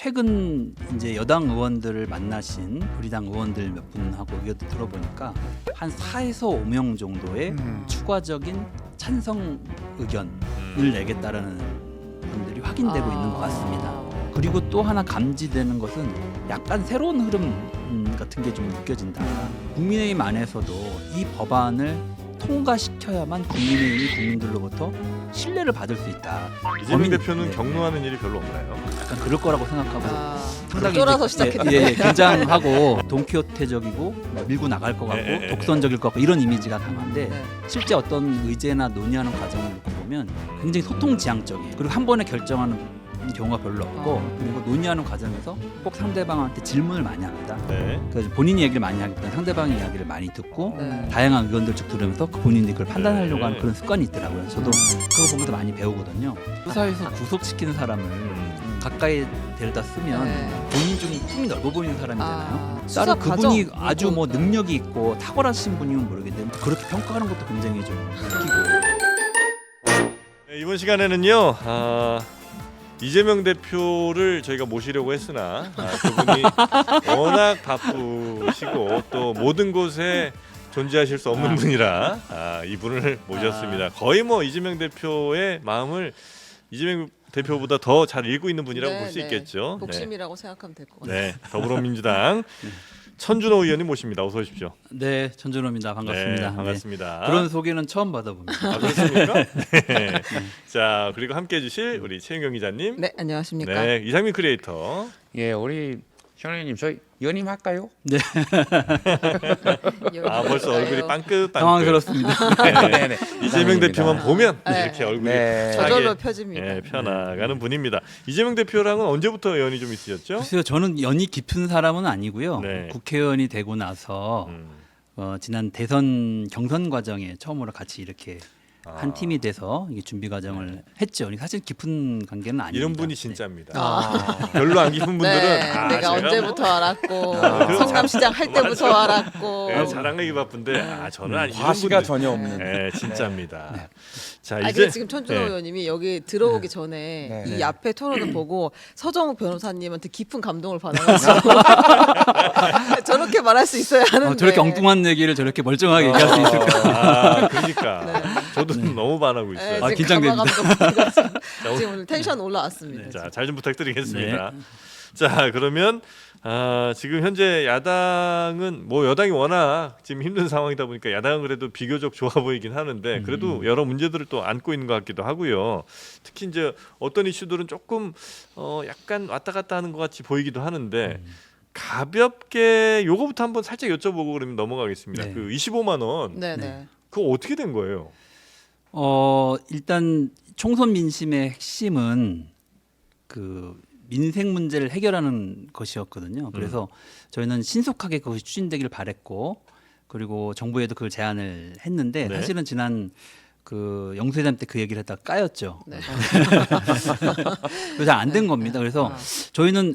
최근 이제 여당 의원들을 만나신 우리당 의원들 몇 분하고 의견도 들어보니까 한 4에서 5명 정도의 추가적인 찬성 의견을 내겠다라는 분들이 확인되고 있는 것 같습니다. 그리고 또 하나 감지되는 것은 약간 새로운 흐름 같은 게 좀 느껴진다. 국민의힘 안에서도 이 법안을 통과시켜야만 국민의힘이 국민들로부터 신뢰를 받을 수 있다. 이재명 대표는 네. 경로하는 일이 별로 없나요? 약간 그럴 거라고 생각하고 상당히 쫄아서 이제, 시작했다. 예, 긴장하고 돈키호테적이고 밀고 나갈 것 같고 예. 독선적일 것 같고 이런 이미지가 강한데 네. 실제 어떤 의제나 논의하는 과정을 놓고 보면 굉장히 소통지향적이에요. 그리고 한 번에 결정하는 경우가 별로 없고 그리고 논의하는 과정에서 꼭 상대방한테 질문을 많이 합니다. 네. 그래서 본인이 얘기를 많이 하기보다는 상대방의 이야기를 많이 듣고 네. 다양한 의견들 쭉 들으면서 그 본인이 그걸 판단하려고 하는 네. 그런 습관이 있더라고요. 저도 그거 보면서 많이 배우거든요. 수사에서 구속시키는 사람을 가까이 데려다 쓰면 네. 본인 좀 품이 넓어 보이는 사람이잖아요. 수사 다른 그분이 과정, 아주 뭐 그리고, 능력이 있고 탁월하신 분이면 모르겠는데 그렇게 평가하는 것도 굉장히 좀 웃기고. 네, 이번 시간에는요. 이재명 대표를 저희가 모시려고 했으나 그분이 워낙 바쁘시고 또 모든 곳에 존재하실 수 없는 분이라 이분을 모셨습니다. 거의 뭐 이재명 대표의 마음을 이재명 대표보다 더 잘 읽고 있는 분이라고 볼 수 네, 네. 있겠죠. 복심이라고 생각하면 될 것 같아요. 네, 더불어민주당 천준호 의원님 모십니다. 어서 오십시오. 네, 천준호입니다. 반갑습니다. 네, 반갑습니다. 네. 그런 소개는 처음 받아봅니다. 아, 그렇습니까? 네. 자, 그리고 함께해 주실 우리 최윤경 기자님. 네, 안녕하십니까? 네, 이상민 크리에이터. 예, 우리 현우님 저희 연임 할까요? 벌써 얼굴이 빵긋빵긋. 당황스럽습니다. 네. 이재명 대표만 보면 네. 이렇게 얼굴이 네. 저절로 편하게, 펴집니다. 펴나가는 분입니다. 이재명 대표랑은 언제부터 연이 좀 있으셨죠? 글쎄요, 저는 연이 깊은 사람은 아니고요. 네. 국회의원이 되고 나서 지난 대선 경선 과정에 처음으로 같이 이렇게 한 팀이 돼서 이게 준비 과정을 했죠. 사실 깊은 관계는 아닙니다. 이런 분이 네. 진짜입니다. 별로 안 깊은 분들은 네, 내가 제가 언제부터 알았고 그럼 성남시장 할 때부터 알았고 네, 자랑하기 바쁜데 저는 아니 이런 과시가 분들. 전혀 없는. 네, 진짜입니다. 자, 아니 이제 근데 지금 천준호 네. 의원님이 여기 들어오기 전에 네. 이 네. 앞에 토론을 보고 서정욱 변호사님한테 깊은 감동을 받아가지고 저렇게 말할 수 있어야 하는데 저렇게 엉뚱한 얘기를 저렇게 멀쩡하게 얘기할 수 있을까? 그러니까 저도 너무 반하고 있어요. 네, 지금 긴장됩니다. 가마 감독 지금 오늘 텐션 올라왔습니다. 자, 잘 좀 부탁드리겠습니다. 자, 그러면 지금 현재 야당은 뭐 여당이 워낙 지금 힘든 상황이다 보니까 야당은 그래도 비교적 좋아 보이긴 하는데 그래도 여러 문제들을 또 안고 있는 것 같기도 하고요. 특히 이제 어떤 이슈들은 조금 약간 왔다 갔다 하는 것 같이 보이기도 하는데 가볍게 요거부터 한번 살짝 여쭤보고 그러면 넘어가겠습니다. 네. 그 25만 원 네네. 그거 어떻게 된 거예요? 일단 총선 민심의 핵심은 그 민생 문제를 해결하는 것이었거든요. 그래서 저희는 신속하게 그것이 추진되기를 바랬고 그리고 정부에도 그걸 제안을 했는데 네. 사실은 지난 그 영수회담 때 그 얘기를 했다가 까였죠. 네. 그래서 잘 안 된 겁니다. 그래서 저희는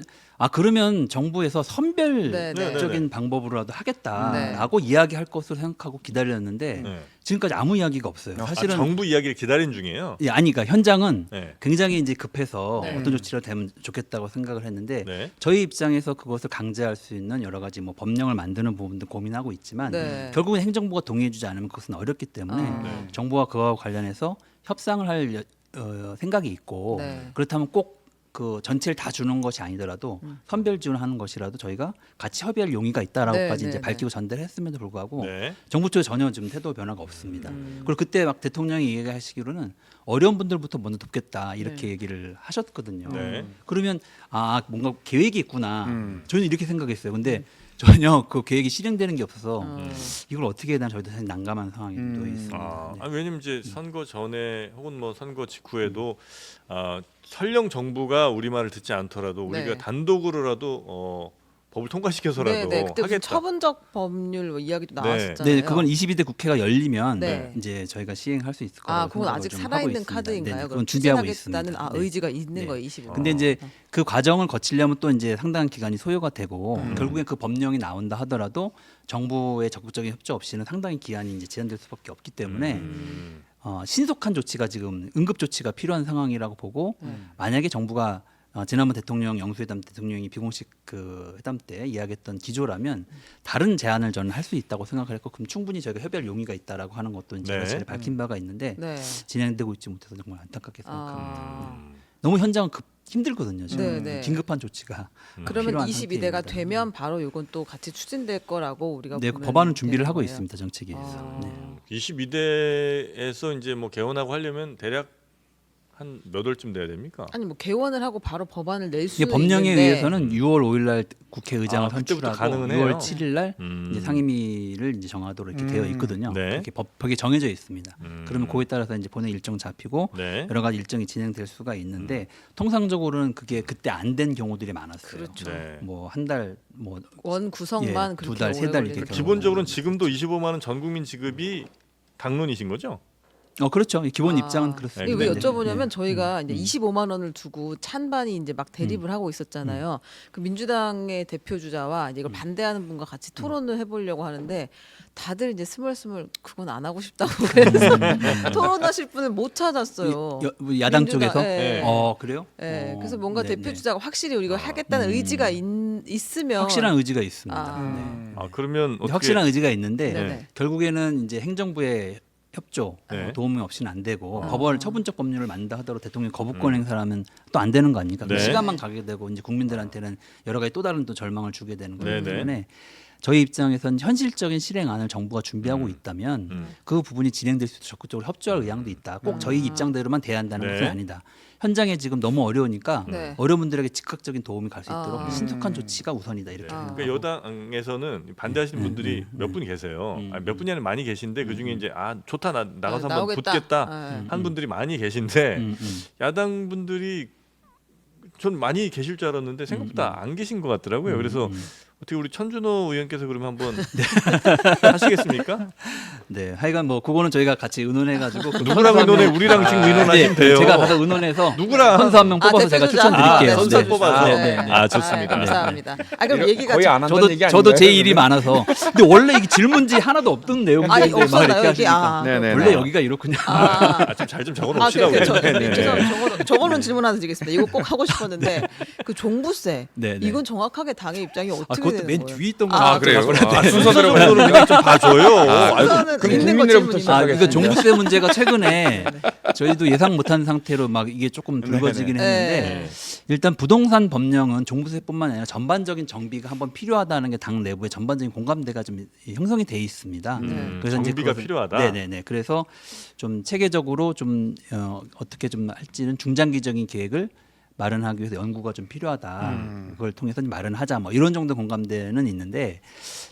그러면 정부에서 네, 선별적인 네. 방법으로라도 하겠다라고 이야기할 것으로 생각하고 기다렸는데 네. 지금까지 아무 이야기가 없어요. 사실은 정부 이야기를 기다린 중이에요. 아니 그러니까 현장은 네. 굉장히 이제 급해서 네. 어떤 조치를 되면 좋겠다고 생각을 했는데 네. 저희 입장에서 그것을 강제할 수 있는 여러 가지 뭐 법령을 만드는 부분도 고민하고 있지만 네. 결국은 행정부가 동의해주지 않으면 그것은 어렵기 때문에 네. 정부가 그와 관련해서 협상을 할 생각이 있고 네. 그렇다면 꼭 그 전체를 다 주는 것이 아니더라도 선별 지원하는 것이라도 저희가 같이 협의할 용의가 있다라고까지 네, 이제 네, 밝히고 전달을 했음에도 불구하고 네. 정부 쪽에 전혀 좀 태도 변화가 없습니다. 그리고 그때 막 대통령이 얘기하시기로는 어려운 분들부터 먼저 돕겠다 이렇게 얘기를 하셨거든요. 네. 그러면 뭔가 계획이 있구나. 저는 이렇게 생각했어요. 근데 전혀 그 계획이 실행되는 게 없어서 이걸 어떻게 해야 되나 저희도 사실 난감한 상황이 또 있습니다. 네. 왜냐면 이제 선거 전에 혹은 뭐 선거 직후에도 설령 정부가 우리 말을 듣지 않더라도 우리가 네. 단독으로라도 법을 통과시켜서라도 네, 그때 무슨 하겠다. 처분적 법률 뭐 이야기도 네. 나왔었잖아요. 네, 그건 22대 국회가 열리면 네. 이제 저희가 시행할 수 있을 거라고 그건 생각을 아직 좀 살아있는 하고 있습니다. 카드인가요? 네, 그럼 그건 준비하고 추진하겠다는 있습니다. 네. 의지가 있는 네. 거예요, 25. 근데 이제 그 과정을 거치려면 또 이제 상당한 기간이 소요가 되고 결국에 그 법령이 나온다 하더라도 정부의 적극적인 협조 없이는 상당히 기한이 이제 제한될 수밖에 없기 때문에 신속한 조치가 지금 응급 조치가 필요한 상황이라고 보고 만약에 정부가 지난번 대통령 영수회담 대통령이 비공식 그 회담 때 이야기했던 기조라면 다른 제안을 저는 할 수 있다고 생각을 했고 그럼 충분히 저희가 협의할 용의가 있다라고 하는 것도 이제 네. 사실 밝힌 바가 있는데 네. 진행되고 있지 못해서 정말 안타깝게 생각합니다. 아, 너무 현장은 힘들거든요. 지금 네, 네. 긴급한 조치가 그러면 필요한 22대가 상태입니다. 되면 바로 이건 또 같이 추진될 거라고 우리가 네, 그 보면 법안은 준비를 되는 하고 거예요. 있습니다. 정책위에서. 아. 네. 22대에서 이제 뭐 개원하고 하려면 대략 한 몇 월쯤 돼야 됩니까? 아니 뭐 개원을 하고 바로 법안을 낼 이게 수는 법령에 있는데 의해서는 6월 5일 날 국회의장을 아, 그때부터 선출하고 가능은 해요. 6월 7일 날 이제 상임위를 이제 정하도록 이렇게 되어 있거든요. 네. 그렇게 법에 정해져 있습니다. 그러면 그에 따라서 이제 본회 일정 잡히고 네. 여러 가지 일정이 진행될 수가 있는데 통상적으로는 그게 그때 안 된 경우들이 많았어요. 그렇죠. 네. 뭐 한 달, 뭐 원 구성만 예, 그렇게 두 달, 세 오래 달 걸리는 이렇게 거죠. 기본적으로는 지금도 25만 원 전 국민 지급이 당론이신 거죠? 그렇죠. 기본 아, 입장은 네, 그렇습니다. 이거 왜 근데 여쭤보냐면 네. 저희가 이제 25만 원을 두고 찬반이 이제 막 대립을 하고 있었잖아요. 그 민주당의 대표 주자와 이제 이걸 반대하는 분과 같이 토론을 해보려고 하는데 다들 이제 스멀스멀 그건 안 하고 싶다고 그래서 토론하실 분을 못 찾았어요. 뭐 야당 민주당, 쪽에서 예. 그래요? 예, 그래서 뭔가 네, 대표 네. 주자가 확실히 우리가 하겠다는 의지가 있으면 확실한 의지가 있습니다. 아. 네. 아 그러면 어떻게 확실한 의지가 있는데 네네. 결국에는 이제 행정부의 협조 네. 도움이 없이는 안 되고 아. 법원 처분적 법률을 만든다 하더라도 대통령 거부권 행사하면 또 안 되는 거 아닙니까? 네. 시간만 가게 되고 이제 국민들한테는 여러 가지 또 다른 또 절망을 주게 되는 거기 네네. 때문에 저희 입장에서는 현실적인 실행안을 정부가 준비하고 있다면 그 부분이 진행될 수 있도록 적극적으로 협조할 의향도 있다. 꼭 저희 입장대로만 돼야 한다는 네. 것은 아니다. 현장에 지금 너무 어려우니까 네. 어려운 분들에게 즉각적인 도움이 갈 수 있도록 아. 신속한 조치가 우선이다 이렇게. 아. 그러니까 여당에서는 반대하시는 분들이 몇 분 계세요. 아니, 몇 분이 아니라 많이 계신데 그 중에 이제 좋다 나가서 한번 나오겠다. 붙겠다 네. 한 분들이 많이 계신데 음. 야당 분들이 전 많이 계실 줄 알았는데 생각보다 안 계신 것 같더라고요. 그래서 어떻게 우리 천준호 의원께서 그러면 한번 하시겠습니까? 네, 하여간 뭐 그거는 저희가 같이 의논해가지고 그 누구랑 선수 한 명- 의논해? 우리랑 지금 의논하시면 돼요. 제가 가서 의논해서 누구랑? 선수 한 명 뽑아서 대표 제가 주자. 추천드릴게요. 선수 네. 뽑아서. 네, 네. 아, 좋습니다. 감사합니다. 아 그럼 이런- 얘기가 거의 안 한다는 얘기 저도 아닌가요? 제 일이 많아서. 근데 원래 이게 질문지 하나도 없던 내용들인데 막 없었나요, 이렇게 여기? 하시니까 아, 네네. 원래 여기가 이렇군요. 좀 잘 좀 아, 적어놓읍시다. 그래, 우리. 네, 죄송합니다. 저거는 질문 하나 드리겠습니다. 이거 꼭 하고 싶었는데 그 종부세 네, 네. 이건 정확하게 당의 입장이 어떻게 그것도 되는 맨 거예요? 뒤에 있던 거. 아, 그래요? 순서대로 그냥 좀 봐줘요. 우선은 그럼 있는 거 국민으로부터 질문입니다. 이거 시작하겠습니다. 종부세 문제가 최근에 저희도 예상 못한 상태로 막 이게 조금 불거지긴 네네. 했는데 네. 일단 부동산 법령은 종부세뿐만 아니라 전반적인 정비가 한번 필요하다는 게 당 내부의 전반적인 공감대가 좀 형성이 돼 있습니다. 그래서 이제 정비가 그것을- 필요하다. 네네네. 그래서 좀 체계적으로 좀 어떻게 좀 할지는 중장기적인 계획을 마련하기 위해서 연구가 좀 필요하다. 그걸 통해서 마련하자. 뭐 이런 정도 공감대는 있는데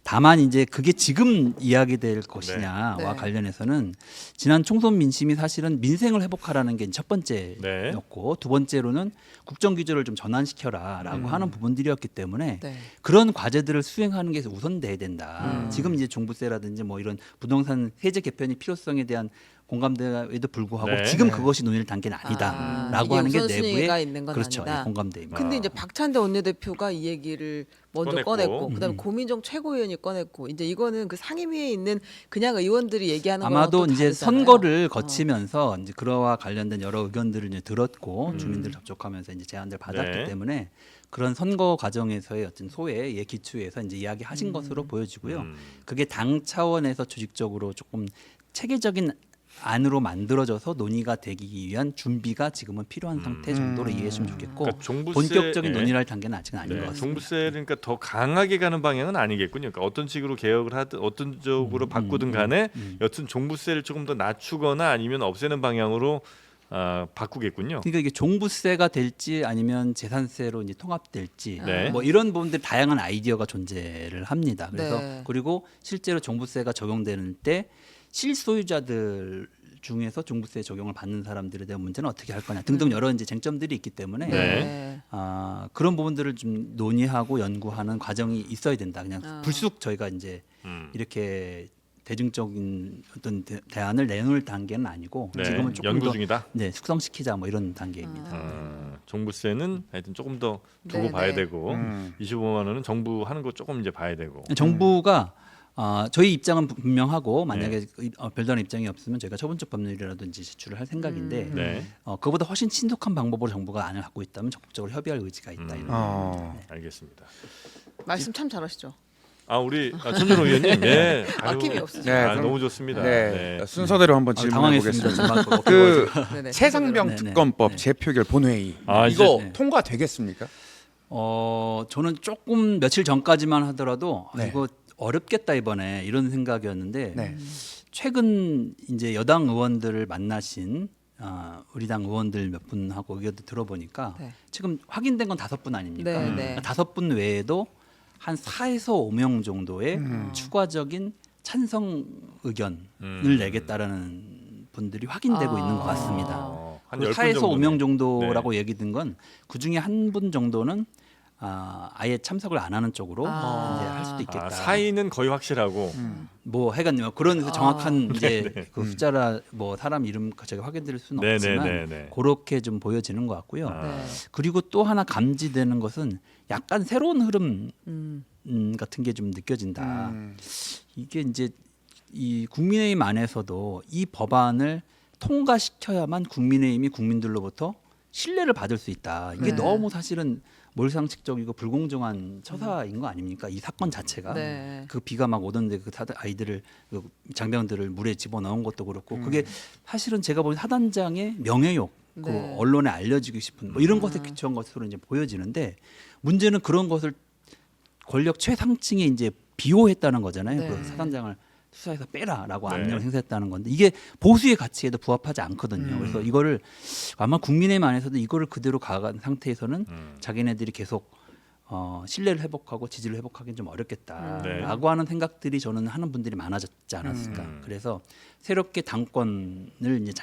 다만 이제 그게 지금 이야기될 것이냐와 네. 관련해서는 지난 총선 민심이 사실은 민생을 회복하라는 게 첫 네. 번째였고 두 번째로는 국정 기조를 좀 전환시켜라라고 하는 부분들이었기 때문에 네. 그런 과제들을 수행하는 게 우선돼야 된다. 지금 이제 종부세라든지 뭐 이런 부동산 세제 개편의 필요성에 대한 공감대에도 불구하고 네. 지금 네. 그것이 논의를 단계는 아니다라고 이게 하는 게 우선순위가 내부의 있는 건 그렇죠. 아니다. 예, 공감대입니다. 근데 이제 박찬대 원내대표가 이 얘기를 먼저 꺼냈고 그다음에 고민정 최고위원이 꺼냈고 이제 이거는 그 상임위에 있는 그냥 의원들이 얘기하는 거랑 아마도 또 이제 다르잖아요. 선거를 거치면서 이제 그러와 관련된 여러 의견들을 이제 들었고 주민들 접촉하면서 이제 제안들 받았기 네. 때문에 그런 선거 과정에서의 어떤 소외의 기초에서 이제 이야기하신 것으로 보여지고요. 그게 당 차원에서 조직적으로 조금 체계적인 안으로 만들어져서 논의가 되기 위한 준비가 지금은 필요한 상태 정도로 이해했으면 좋겠고 그러니까 종부세- 본격적인 예. 논의를 할 단계는 아직은 아닌 네, 것 같습니다. 종부세를 그러니까 더 강하게 가는 방향은 아니겠군요. 그러니까 어떤 식으로 개혁을 하든 어떤 쪽으로 바꾸든 간에 여튼 종부세를 조금 더 낮추거나 아니면 없애는 방향으로 바꾸겠군요. 그러니까 이게 종부세가 될지 아니면 재산세로 이제 통합될지 네. 뭐 이런 부분들 다양한 아이디어가 존재를 합니다. 그래서 네. 그리고 실제로 종부세가 적용되는 때 실소유자들 중에서 종부세 적용을 받는 사람들에 대한 문제는 어떻게 할 거냐 등등 여러 이제 쟁점들이 있기 때문에 네. 그런 부분들을 좀 논의하고 연구하는 과정이 있어야 된다. 그냥 아. 불쑥 저희가 이제 이렇게 대중적인 어떤 대안을 내놓을 단계는 아니고 네, 지금은 조금 연구 더 중이다. 네, 숙성시키자 뭐 이런 단계입니다. 종부세는 하여튼 조금 더 두고 네, 봐야 네. 되고 25만 원은 정부 하는 거 조금 이제 봐야 되고. 정부가 저희 입장은 분명하고 만약에 별다른 입장이 없으면 저희가 처분적 법률이라든지 제출을 할 생각인데 네. 그보다 훨씬 신속한 방법으로 정부가 안을 갖고 있다면 적극적으로 협의할 의지가 있다. 이런 알겠습니다. 말씀 참 잘하시죠. 우리 천준호 의원님, 네, 아낌이 없으시죠. 네, 너무 그럼- 좋습니다. 네. 네. 순서대로 한번 질문해 당황했습니다. 보겠습니다. 그 그 네네. 최상병 네, 네, 특검법 네. 재표결 본회의 이제- 이거 네. 통과되겠습니까? 저는 조금 며칠 전까지만 하더라도 네. 이거 어렵겠다 이번에 이런 생각이었는데 네. 최근 이제 여당 의원들을 만나신 우리 당 의원들 몇 분하고 의견도 들어보니까 네. 지금 확인된 건 5분 아닙니까? 네, 네. 5분 외에도 한 4에서 5명 정도의 추가적인 찬성 의견을 내겠다라는 분들이 확인되고 있는 것 같습니다. 한 그 10분 4에서 정도네. 5명 정도라고 얘기 든 건 그 중에 한 분 정도는 아예 참석을 안 하는 쪽으로 이제 할 수도 있겠다. 사이는 거의 확실하고 뭐 하여간 그런 그 정확한 이제 그 숫자라 뭐 사람 이름 제가 확인드릴 수는 네, 없지만 네, 네, 네. 그렇게 좀 보여지는 것 같고요. 네. 그리고 또 하나 감지되는 것은 약간 새로운 흐름 음. 같은 게 좀 느껴진다. 이게 이제 이 국민의힘 안에서도 이 법안을 통과시켜야만 국민의힘이 국민들로부터 신뢰를 받을 수 있다. 이게 네. 너무 사실은 몰상식적이고 불공정한 처사인 거 아닙니까? 이 사건 자체가 네. 그 비가 막 오던데 그 아이들을 그 장병들을 물에 집어넣은 것도 그렇고 그게 사실은 제가 본 사단장의 명예욕, 그 네. 언론에 알려지고 싶은 뭐 이런 것에 기초한 것으로 이제 보여지는데 문제는 그런 것을 권력 최상층에 이제 비호했다는 거잖아요. 네. 그 사단장을 수사에서 빼라라고 네. 압력을 행사했다는 건데 이게 보수의 가치에도 부합하지 않거든요. 그래서 이거를 아마 국민의힘 안에서도 이거를 그대로 가간 상태에서는 자기네들이 계속 신뢰를 회복하고 지지를 회복하기는 좀 어렵겠다라고 하는 생각들이 저는 하는 분들이 많아졌지 않았을까. 그래서 새롭게 당권을 이제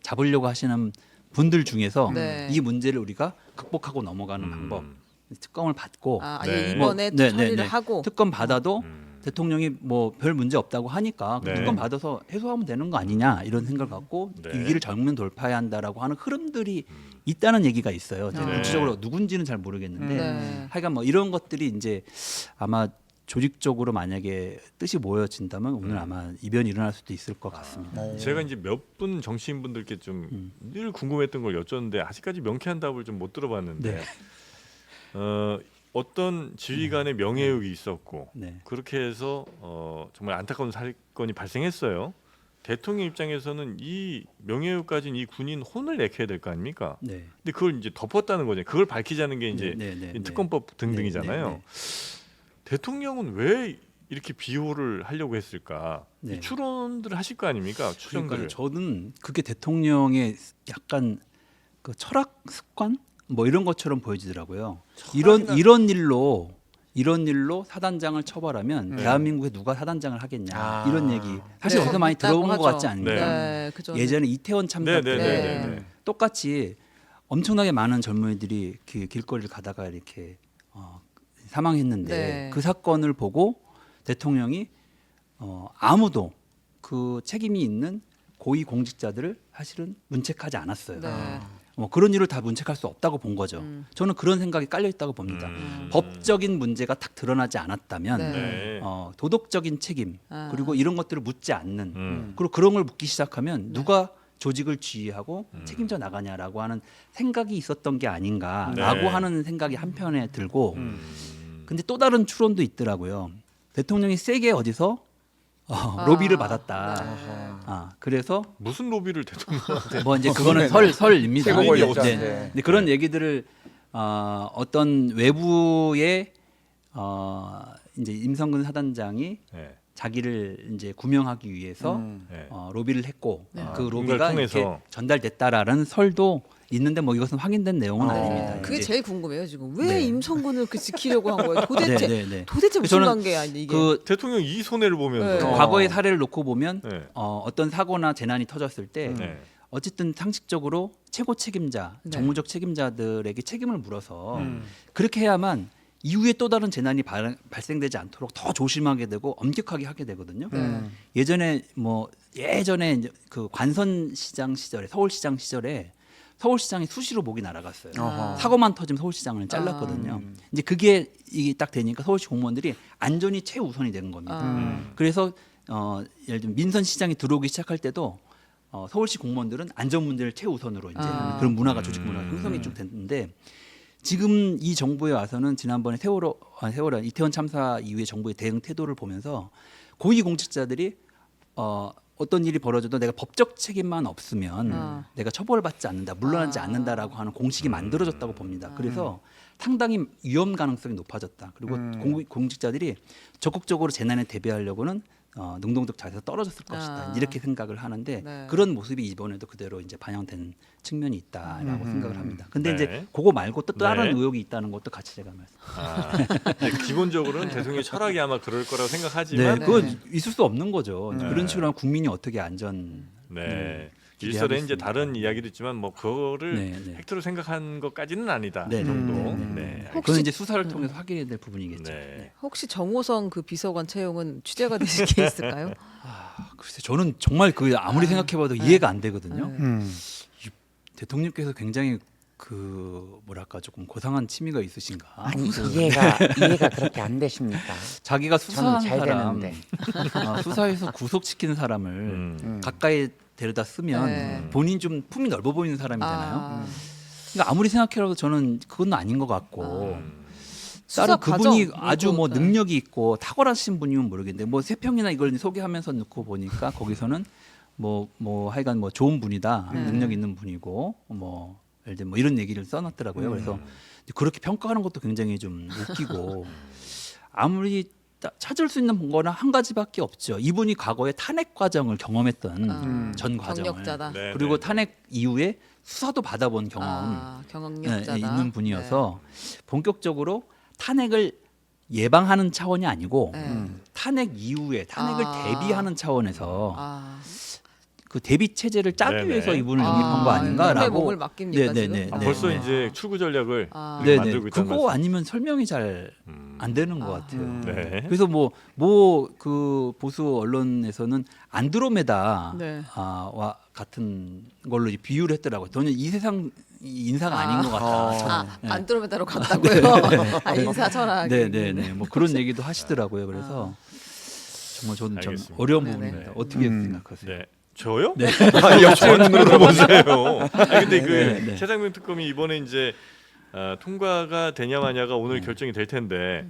잡으려고 하시는 분들 중에서 네. 이 문제를 우리가 극복하고 넘어가는 방법, 특검을 받고 네. 이번에 네, 처리를 네, 네. 하고 특검 받아도 대통령이 뭐 별 문제 없다고 하니까 그 네. 특검 받아서 해소하면 되는 거 아니냐 이런 생각을 갖고 네. 위기를 정면 돌파해야 한다라고 하는 흐름들이 있다는 얘기가 있어요. 제가 네. 구체적으로 누군지는 잘 모르겠는데 네. 하여간 뭐 이런 것들이 이제 아마 조직적으로 만약에 뜻이 모여진다면 오늘 아마 이변이 일어날 수도 있을 것 같습니다. 제가 이제 몇 분 정치인분들께 좀 늘 궁금했던 걸 여쭸는데 아직까지 명쾌한 답을 좀 못 들어봤는데 네. 어떤 지휘관의 명예욕이 있었고 네. 그렇게 해서 정말 안타까운 사건이 발생했어요. 대통령 입장에서는 이 명예욕 가진 이 군인 혼을 내켜야 될 거 아닙니까? 네. 근데 그걸 이제 덮었다는 거죠. 그걸 밝히자는 게 이제 네, 네, 네, 이 특검법 등등이잖아요. 네, 네, 대통령은 왜 이렇게 비호를 하려고 했을까? 네. 이 추론들을 하실 거 아닙니까? 추정들을. 그러니까 저는 그게 대통령의 약간 그 철학 습관 뭐 이런 것처럼 보여지더라고요. 이런 일로 사단장을 처벌하면 대한민국에 누가 사단장을 하겠냐 이런 얘기 사실 네. 어디서 많이 들어본 것 있다고 같지 하죠. 않습니까? 네, 그죠. 예전에 이태원 참사 때 네네네. 똑같이 엄청나게 많은 젊은이들이 그 길거리를 가다가 이렇게 사망했는데 네. 그 사건을 보고 대통령이 아무도 그 책임이 있는 고위 공직자들을 사실은 문책하지 않았어요. 네. 그런 일을 다 문책할 수 없다고 본 거죠. 저는 그런 생각이 깔려 있다고 봅니다. 법적인 문제가 딱 드러나지 않았다면 네. 네. 도덕적인 책임 그리고 이런 것들을 묻지 않는 그리고 그런 걸 묻기 시작하면 누가 조직을 지휘하고 책임져 나가냐라고 하는 생각이 있었던 게 아닌가라고 네. 하는 생각이 한편에 들고 근데 또 다른 추론도 있더라고요. 대통령이 세게 어디서 로비를 받았다. 그래서 무슨 로비를 대통령한테? 뭐 이제 그거는 설입니다. 최고 네, 권력자한테. 네. 근데 그런 얘기들을 어떤 외부의 이제 임성근 사단장이 네. 자기를 이제 구명하기 위해서 네. 로비를 했고 그 그걸 로비가 통해서. 이렇게 전달됐다라는 설도 있는데 뭐 이것은 확인된 내용은 아닙니다. 그게 이제 제일 궁금해요 지금 왜 네. 임성근을 그 지키려고 한 거예요? 도대체 네, 네, 네. 도대체 무슨 저는 관계야 이게? 그 대통령 이 손해를 보면서 네. 과거의 사례를 놓고 보면 네. 어떤 사고나 재난이 터졌을 때 네. 어쨌든 상식적으로 최고 책임자, 네. 정무적 책임자들에게 책임을 물어서 그렇게 해야만 이후에 또 다른 재난이 발생되지 않도록 더 조심하게 되고 엄격하게 하게 되거든요. 예전에 이제 그 관선시장 시절에 서울시장 시절에 서울시장이 수시로 목이 날아갔어요. 어허. 사고만 터지면 서울시장을 잘랐거든요. 이제 그게 이게 딱 되니까 서울시 공무원들이 안전이 최우선이 된 겁니다. 그래서 예를 들면 민선시장이 들어오기 시작할 때도 서울시 공무원들은 안전 문제를 최우선으로 이제 그런 문화가 조직 문화가 형성이 쭉 됐는데 지금 이 정부에 와서는 지난번에 세월호 이태원 참사 이후에 정부의 대응 태도를 보면서 고위공직자들이 어떤 일이 벌어져도 내가 법적 책임만 없으면 내가 처벌받지 않는다, 물러나지 않는다라고 하는 공식이 만들어졌다고 봅니다. 그래서 상당히 위험 가능성이 높아졌다. 그리고 공직자들이 적극적으로 재난에 대비하려고는 능동적 자세에서 떨어졌을 것이다. 이렇게 생각을 하는데 네. 그런 모습이 이번에도 그대로 이제 반영된 측면이 있다라고 생각을 합니다. 근데 네. 이제 그거 말고 또 다른 네. 의혹이 있다는 것도 같이 제가 말씀. 네, 기본적으로는 대통령의 철학이 아마 그럴 거라고 생각하지만 네, 그건 있을 수 없는 거죠. 네. 그런 식으로 하면 국민이 어떻게 안전 네. 기대하고 일설에 이제 있습니다. 다른 이야기도 있지만 뭐 그거를 네, 네. 팩트로 생각한 것까지는 아니다. 네, 이 정도. 네, 네. 네. 혹시- 그건 이제 수사를 통해서 확인해야 될 부분이겠죠. 네. 네. 혹시 정호성 그 비서관 채용은 취재가 되신 게 있을까요? 글쎄 저는 정말 그 아무리 생각해봐도 이해가 안 되거든요. 네. 대통령께서 굉장히 그 뭐랄까 조금 고상한 취미가 있으신가? 아니 이해가 그렇게 안 되십니까? 자기가 수사한 저는 잘 사람, 되는데. 수사해서 구속시키는 사람을 가까이 데려다 쓰면 네. 본인 좀 품이 넓어 보이는 사람이잖아요. 아, 그러니까 아무리 생각해도 저는 그건 아닌 것 같고 수사 다른 그분이 과정, 아주 뭐 네. 능력이 있고 탁월하신 분이면 모르겠는데 뭐 세 평이나 이걸 소개하면서 넣고 보니까 거기서는 뭐 하여간 뭐 좋은 분이다, 능력 있는 분이고 뭐 예를 들면 뭐 이런 얘기를 써놨더라고요. 그래서 그렇게 평가하는 것도 굉장히 좀 웃기고 아무리 찾을 수 있는 거는 한 가지밖에 없죠. 이분이 과거에 탄핵 과정을 경험했던 전 과정을 경력자다. 네, 그리고 네. 탄핵 이후에 수사도 받아본 경험 경력자다. 있는 분이어서 본격적으로 탄핵을 예방하는 차원이 아니고 네. 탄핵 이후에 탄핵을 아. 대비하는 차원에서 아, 그 대비 체제를 짜기 네네. 위해서 이분을 영입한 거 힘의 아닌가라고. 몸을 맡깁니까 네네네. 지금? 아, 네. 벌써 네. 이제 출구 전략을 아. 이렇게 네네. 만들고 있다는 그거 말씀. 아니면 설명이 잘 안 되는 것 아. 같아요. 네. 그래서 뭐 그 보수 언론에서는 안드로메다와 네. 같은 걸로 비유를 했더라고요. 저는 이 세상 인사가 아닌 것 같다. 저는. 안드로메다로 갔다고요. 아, 인사 철학. 네네네. 뭐 그런 얘기도 하시더라고요. 그래서 정말 저는 좀 알겠습니다. 어려운 네네. 부분입니다. 어떻게 생각하세요? 네. 저요? 네. 저한테 물어보세요. 아 근데 그 네, 네. 최상병 특검이 이번에 이제 통과가 되냐 마냐가 오늘 결정이 될 텐데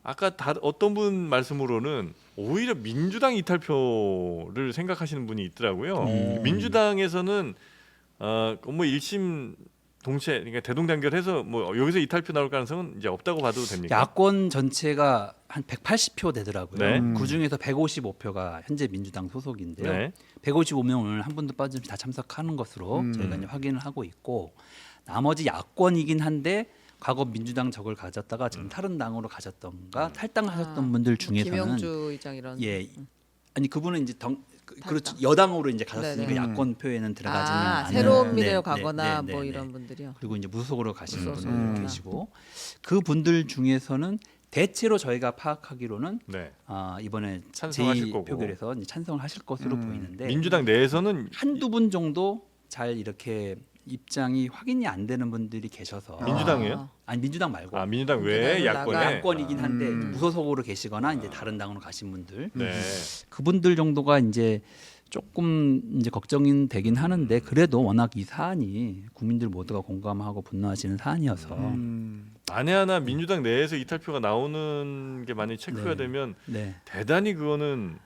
아까 어떤 분 말씀으로는 오히려 민주당 이탈표를 생각하시는 분이 있더라고요. 민주당에서는 뭐 일심 동체 그러니까 대동단결해서 뭐 여기서 이탈표 나올 가능성은 이제 없다고 봐도 됩니까? 야권 전체가 한 180표 되더라고요. 네. 그 중에서 155표가 현재 민주당 소속인데요. 네. 155명을 한 분도 빠짐없이 다 참석하는 것으로 저희가 이제 확인을 하고 있고 나머지 야권이긴 한데 과거 민주당 적을 가졌다가 지금 다른 당으로 가셨던가 탈당하셨던 분들 중에서는 김영주 의장 이런. 예 아니 그분은 이제 그렇죠 여당으로 이제 가셨으니까 네네. 야권 표에는 들어가지는 않는 새로운 네, 미래로 네, 가거나 네, 뭐 네, 이런 네. 분들이요. 그리고 이제 무소속으로 가시는 무소속으로. 분들 계시고 그 분들 중에서는 대체로 저희가 파악하기로는 네. 이번에 찬성하실 거고. 제2표결에서 이제 찬성을 하실 것으로 보이는데 민주당 내에서는 한두 분 정도 잘 이렇게 입장이 확인이 안 되는 분들이 계셔서 민주당이에요? 아니 민주당 말고 민주당 외에 민주당으로 야권에 나가. 야권이긴 한데 무소속으로 계시거나 이제 다른 당으로 가신 분들 네. 그분들 정도가 이제 조금 이제 걱정이 되긴 하는데 그래도 워낙 이 사안이 국민들 모두가 공감하고 분노하시는 사안이어서 만에 하나 민주당 내에서 이탈표가 나오는 게 만약 체크가 네. 되면 네. 대단히 그거는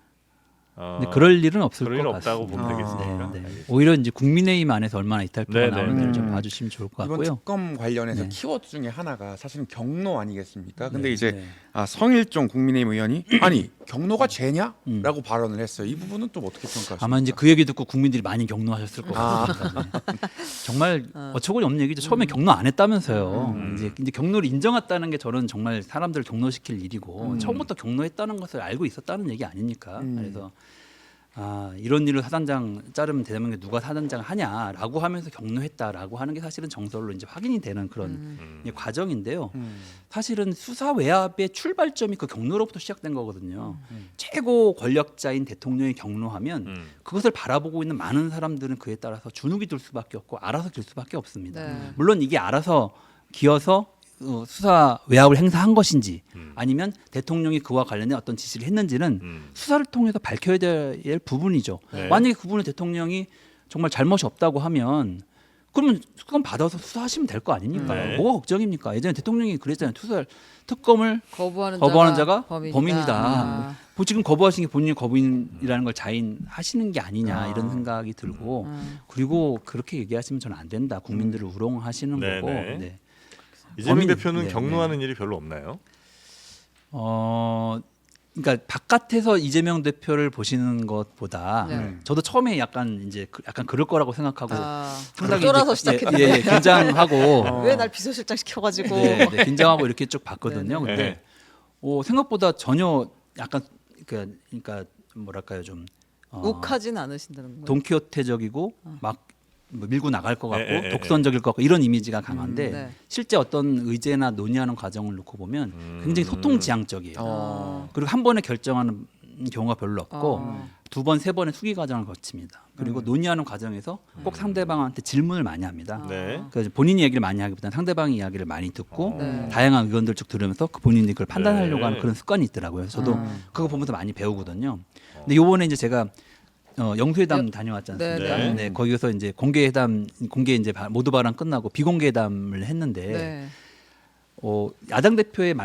근데 그럴 일은 없을 그럴 일 것 없다고 같습니다. 보면 되겠습니까? 네, 네. 알겠습니다. 오히려 이제 국민의힘 안에서 얼마나 이탈표가 네, 네, 나오는지를 좀 네. 봐주시면 좋을 것 이번 같고요. 특검 관련해서 네. 키워드 중에 하나가 사실은 경로 아니겠습니까? 근데 네, 이제 네. 성일종 국민의힘 의원이 아니 경로가 죄냐?라고 발언을 했어요. 이 부분은 또 어떻게 평가하십니까? 아마 이제 그 얘기 듣고 국민들이 많이 경로하셨을 것 같습니다. 네. 정말 어처구니 없는 얘기죠. 처음에 경로 안 했다면서요. 이제 경로를 인정했다는 게 저는 정말 사람들을 경로시킬 일이고 처음부터 경로했다는 것을 알고 있었다는 얘기 아닙니까? 그래서 이런 일로 사단장 자르면 되면 누가 사단장 하냐라고 하면서 격노했다라고 하는 게 사실은 정설로 이제 확인이 되는 그런 과정인데요. 사실은 수사 외압의 출발점이 그 격노로부터 시작된 거거든요. 최고 권력자인 대통령이 격노하면 그것을 바라보고 있는 많은 사람들은 그에 따라서 주눅이 들 수밖에 없고 알아서 길 수밖에 없습니다. 네. 물론 이게 알아서 기어서 수사 외압을 행사한 것인지 아니면 대통령이 그와 관련된 어떤 지시를 했는지는 수사를 통해서 밝혀야 될 부분이죠. 네. 만약에 그분을 대통령이 정말 잘못이 없다고 하면 그러면 특검 받아서 수사하시면 될 거 아닙니까? 네. 뭐가 걱정입니까? 예전에 대통령이 그랬잖아요. 특검을 거부하는 자가 범인이다. 아. 뭐 지금 거부하신 게 본인이 거부인이라는 걸 자인하시는 게 아니냐 이런 생각이 들고 그리고 그렇게 얘기하시면 저는 안 된다. 국민들을 우롱하시는 네, 거고. 네. 네. 이재명 범인, 대표는 네, 격노하는 일이 별로 없나요? 그러니까 바깥에서 이재명 대표를 보시는 것보다 네. 저도 처음에 약간 그럴 거라고 생각하고 상당히 쫄아서 이제 시작했네. 긴장하고 왜 날 비서실장 시켜가지고 네, 긴장하고 이렇게 쭉 봤거든요. 네, 근데 생각보다 전혀 약간 그러니까 뭐랄까요 좀 욱하진 않으신다는 거예요. 돈키호테적이고 막 밀고 나갈 것 같고 에. 독선적일 것 같고 이런 이미지가 강한데 네. 실제 어떤 의제나 논의하는 과정을 놓고 보면 굉장히 소통지향적이에요. 그리고 한 번에 결정하는 경우가 별로 없고 두 번, 세 번의 수기 과정을 거칩니다. 그리고 논의하는 과정에서 꼭 상대방한테 질문을 많이 합니다. 네. 그래서 본인이 얘기를 많이 하기보다는 상대방의 이야기를 많이 듣고 네. 다양한 의견들 쭉 들으면서 그 본인이 그걸 판단하려고 네. 하는 그런 습관이 있더라고요. 저도 그거 보면서 많이 배우거든요. 근데 요번에 이제 제가 영수회담 다녀왔지 않습니까? 네. 네, 거기서 이제 공개 이제 모두 발언 끝나고 비공개 회담을 했는데 네. 야당 대표의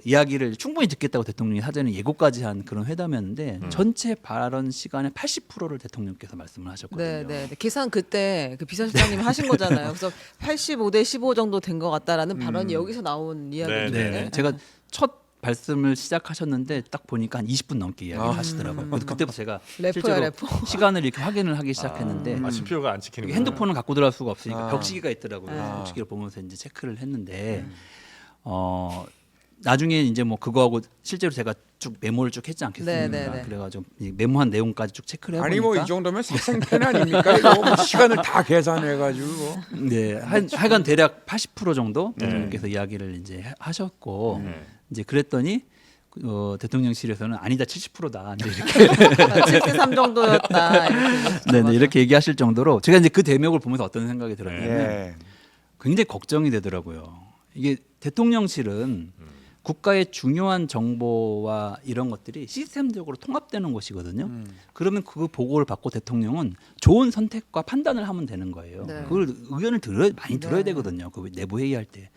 이야기를 충분히 듣겠다고 대통령이 사전에 예고까지 한 그런 회담이었는데 전체 발언 시간의 80%를 대통령께서 말씀을 하셨거든요. 네, 네. 계산 그때 그 비서실장님 하신 거잖아요. 그래서 85대 15 정도 된 것 같다라는 발언이 여기서 나온 이야기인데. 네, 네, 제가 첫 말씀을 시작하셨는데 딱 보니까 한 20분 넘게 이야기를 하시더라고요. 그래서 그때부터 제가 래퍼야, 실제로 래퍼. 시간을 이렇게 확인을 하기 시작했는데 마침표가 안 찍히는 거예요. 핸드폰을 갖고 들어갈 수가 없으니까 벽시계가 있더라고요. 네. 벽시계를 보면서 이제 체크를 했는데 나중에 이제 뭐 그거하고 실제로 제가 쭉 메모를 쭉 했지 않겠습니까? 네, 네, 네. 그래가지고 이 메모한 내용까지 쭉 체크를 해보니까 아니 뭐 이 정도면 사생팬 아닙니까? 이거 뭐 시간을 다 계산해가지고 네, 하여간 대략 80% 정도 대통령께서 이야기를 이제 하셨고 이제 그랬더니 대통령실에서는 아니다 70%다 이렇게 7대 3 정도였다. 네네 이렇게 얘기하실 정도로 제가 이제 그 대목을 보면서 어떤 생각이 들었냐면 예. 굉장히 걱정이 되더라고요. 이게 대통령실은 국가의 중요한 정보와 이런 것들이 시스템적으로 통합되는 곳이거든요. 그러면 그 보고를 받고 대통령은 좋은 선택과 판단을 하면 되는 거예요. 네. 그걸 의견을 많이 들어야 네. 되거든요. 그 내부 회의할 때.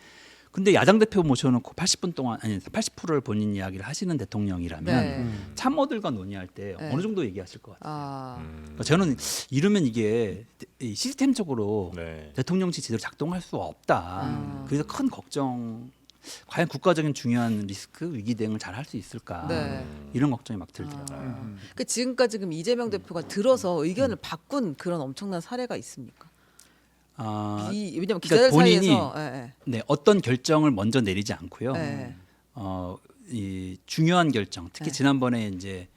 근데 야당 대표 모셔놓고 80분 동안 80%를 본인 이야기를 하시는 대통령이라면 네. 참모들과 논의할 때 네. 어느 정도 얘기하실 것 같아요. 그러니까 아, 저는 이러면 이게 시스템적으로 네. 대통령실 제대로 작동할 수 없다. 그래서 큰 걱정. 과연 국가적인 중요한 리스크 위기 대응을 잘 할 수 있을까 네. 이런 걱정이 막 들더라고요. 그 지금까지 그럼 이재명 대표가 들어서 의견을 바꾼 그런 엄청난 사례가 있습니까? 왜냐면 기자들 그러니까 본인이 사이에서 예, 네, 어떤 결정을 먼저 내리지 않고요. 예. 이 중요한 결정, 특히 네. 지난번에 이제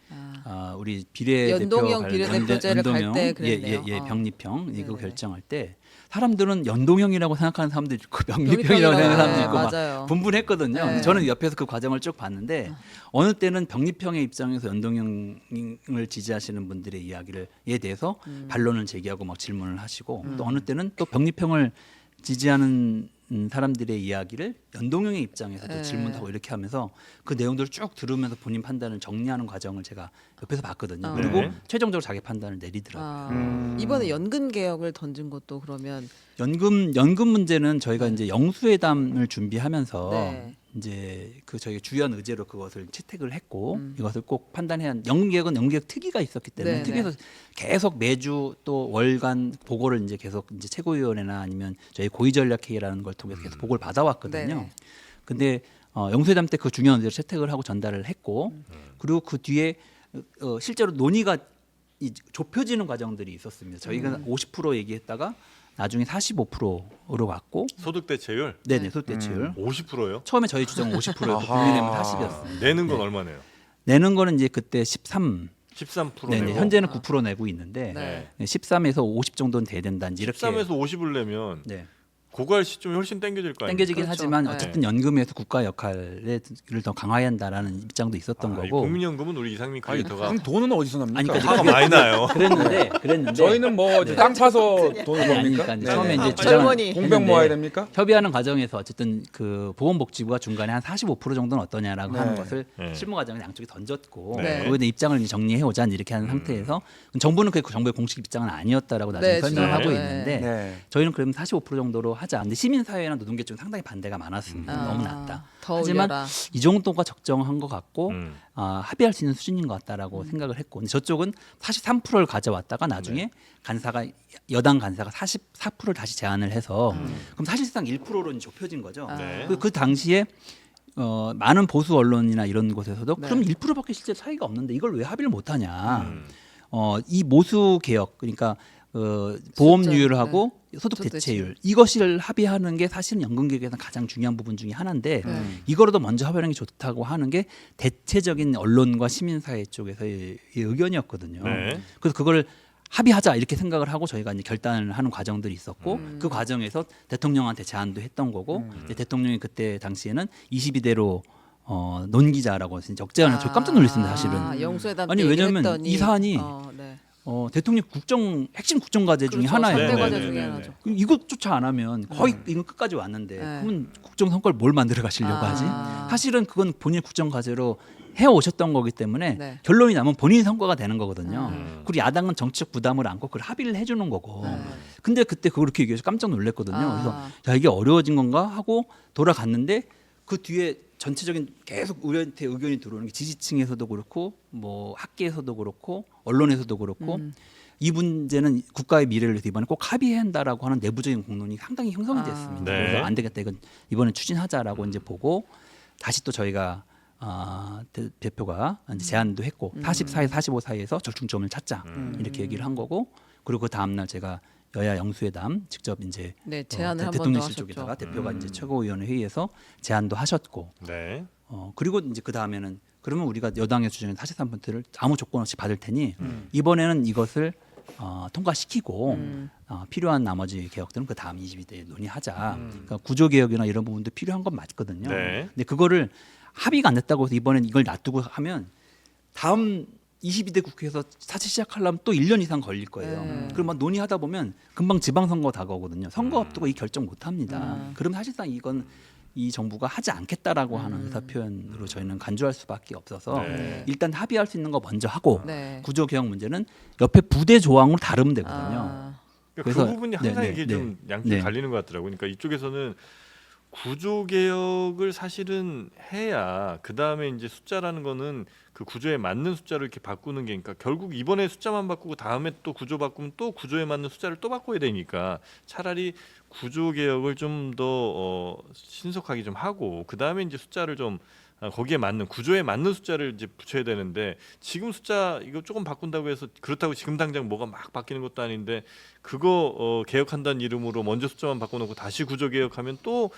우리 비례대표 연동형 비례대표제를 갈 때 그랬네요. 병립형 이거 네네. 결정할 때 사람들은 연동형이라고 생각하는 사람도 있고 병립형이라고 병립형이라고 생각하는 사람도 네, 있고 막 맞아요. 분분했거든요. 네. 저는 옆에서 그 과정을 쭉 봤는데 어느 때는 병립형의 입장에서 연동형을 지지하시는 분들의 이야기를에 대해서 반론을 제기하고 막 질문을 하시고 또 어느 때는 또 병립형을 지지하는 사람들의 이야기를 연동형의 입장에서도 네. 질문하고 이렇게 하면서 그 내용들을 쭉 들으면서 본인 판단을 정리하는 과정을 제가 옆에서 봤거든요. 그리고 네. 최종적으로 자기 판단을 내리더라고요. 이번에 연금 개혁을 던진 것도 그러면 연금 문제는 저희가 이제 영수회담을 준비하면서 네. 이제 그 저희 주연 의제로 그것을 채택을 했고 이것을 꼭 판단해야 연금 개혁은 연금 개혁 특위가 있었기 때문에 네, 특위에서 계속 매주 또 월간 보고를 이제 계속 이제 최고위원회나 아니면 저희 고위전략회의라는 걸 통해서 계속 보고를 받아왔거든요. 네. 근데 영수회담 때 그 중요한 의제를 채택을 하고 전달을 했고 그리고 그 뒤에 실제로 논의가 좁혀지는 과정들이 있었습니다. 저희가 50% 얘기했다가 나중에 45%로 갔고 소득 대체율 네네 소득 대체율 50%요? 처음에 저희 주장은 50%였고 아하. 국민의힘은 40이었습니다. 내는 건 얼마네요? 내는 거는 이제 그때 13 13% 네, 내고 현재는 9% 내고 있는데 네. 13에서 50 정도는 돼야 된다. 이제 이렇게 13에서 50을 내면 네. 고갈 시점이 훨씬 땡겨질 거 아닙니까? 땡겨지긴 그렇죠. 하지만 네. 어쨌든 연금에서 국가 역할을 더 강화해야 한다라는 입장도 있었던 이 거고. 국민연금은 우리 이상민 아니, 크리에이터가 그럼 돈은 어디서 납니까? 아니, 그러니까 화가 많이 나요. 그랬는데 저희는 뭐 네. 땅 파서 돈을 아니, 봅니까? 그러니까 이제 네. 처음에 이제 젊은이. 공병 모아야 됩니까? 협의하는 과정에서 어쨌든 그 보건복지부가 중간에 한 45% 정도는 어떠냐라고 네. 하는 것을 네. 실무 과정에 양쪽이 던졌고 네. 그거에 대한 입장을 이제 정리해 오자 이렇게 하는 상태에서 정부는 그 정부의 공식 입장은 아니었다라고 나중에 네, 설명을 네. 하고 네. 있는데 네. 저희는 그러면 45% 정도로 하자. 근데 시민사회나 노동계 쪽은 상당히 반대가 많았습니다. 너무 낮다. 더 하지만 올려라. 이 정도가 적정한 것 같고 음. 합의할 수 있는 수준인 것 같다라고 생각을 했고 근데 저쪽은 43%를 가져왔다가 나중에 간사가 여당 간사가 44%를 다시 제안을 해서 그럼 사실상 1%로 좁혀진 거죠. 네. 그 당시에 많은 보수 언론이나 이런 곳에서도 네. 그럼 1%밖에 실제 차이가 없는데 이걸 왜 합의를 못하냐. 음. 이 모수 개혁 그러니까 보험료율하고 소득 소득 대체율 이것을 합의하는 게 사실은 연금 개혁에서 가장 중요한 부분 중에 하나인데 이거라도 먼저 합의하는 게 좋다고 하는 게 대체적인 언론과 시민사회 쪽에서의 이 의견이었거든요. 네. 그래서 그걸 합의하자 이렇게 생각을 하고 저희가 이제 결단을 하는 과정들이 있었고 그 과정에서 대통령한테 제안도 했던 거고 이제 대통령이 그때 당시에는 22대로 논기자라고 해서 적재안을 저 깜짝 놀랐습니다 사실은. 영수회담 아니, 때 얘기를 왜냐면 했더니, 이 사안이 네. 대통령 핵심 국정 과제 중에 그렇죠. 하나예요. 선대 과제 네, 중에 네, 하나죠. 이것조차 안 하면 거의 이건 끝까지 왔는데 네. 그러면 국정 성과를 뭘 만들어 가시려고 하지? 아. 사실은 그건 본인 국정 과제로 해 오셨던 거기 때문에 네. 결론이 나면 본인 성과가 되는 거거든요. 음. 그리고 야당은 정치적 부담을 안고 그걸 합의를 해주는 거고. 네. 근데 그때 그렇게 얘기해서 깜짝 놀랐거든요. 그래서 아. 야 이게 어려워진 건가 하고 돌아갔는데 그 뒤에 전체적인 계속 우리한테 의견이 들어오는 게 지지층에서도 그렇고 뭐 학계에서도 그렇고 언론에서도 그렇고 이 문제는 국가의 미래를 위해서 이번에 꼭 합의해야 한다라고 하는 내부적인 공론이 상당히 형성이 됐습니다. 네. 그래서 안 되겠다 이건 이번에 추진하자라고 이제 보고 다시 또 저희가 대표가 이제 제안도 했고 44에 45 사이에서 절충점을 찾자 이렇게 얘기를 한 거고 그리고 그 다음 날 제가 여야 영수회담 직접 이제 네, 제안을 한 번 더 대통령실 하셨죠. 쪽에다가 대표가 이제 최고위원회 회의에서 제안도 하셨고 네. 그리고 이제 그 다음에는 그러면 우리가 여당의 주장인 43%를 아무 조건 없이 받을 테니 이번에는 이것을 통과시키고 필요한 나머지 개혁들은 그 다음 22대에 논의하자. 그러니까 구조 개혁이나 이런 부분도 필요한 건 맞거든요. 네. 근데 그거를 합의가 안 됐다고 해서 이번엔 이걸 놔두고 하면 다음 22대 국회에서 사실 시작하려면 또 1년 이상 걸릴 거예요. 네. 그럼 막 논의하다 보면 금방 지방선거 다가오거든요. 선거 앞두고 이 결정 못 합니다. 음. 그럼 사실상 이건 이 정부가 하지 않겠다라고 하는 의사 표현으로 저희는 간주할 수밖에 없어서 네. 일단 합의할 수 있는 거 먼저 하고 네. 구조 개혁 문제는 옆에 부대 조항으로 다루면 되거든요. 아, 그러니까 그래서- 그 부분이 항상 네, 이게 네, 좀 양쪽이 네. 갈리는 것 같더라고요. 그러니까 이쪽에서는 구조 개혁을 사실은 해야 그 다음에 이제 숫자라는 거는 그 구조에 맞는 숫자를 이렇게 바꾸는 게 그러니까 결국 이번에 숫자만 바꾸고 다음에 또 구조 바꾸면 또 구조에 맞는 숫자를 또 바꿔야 되니까 차라리 구조 개혁을 좀 더 신속하게 좀 하고 그 다음에 이제 숫자를 좀 거기에 맞는 구조에 맞는 숫자를 이제 붙여야 되는데 지금 숫자 이거 조금 바꾼다고 해서 그렇다고 지금 당장 뭐가 막 바뀌는 것도 아닌데 그거 개혁한다는 이름으로 먼저 숫자만 바꿔놓고 다시 구조 개혁하면 또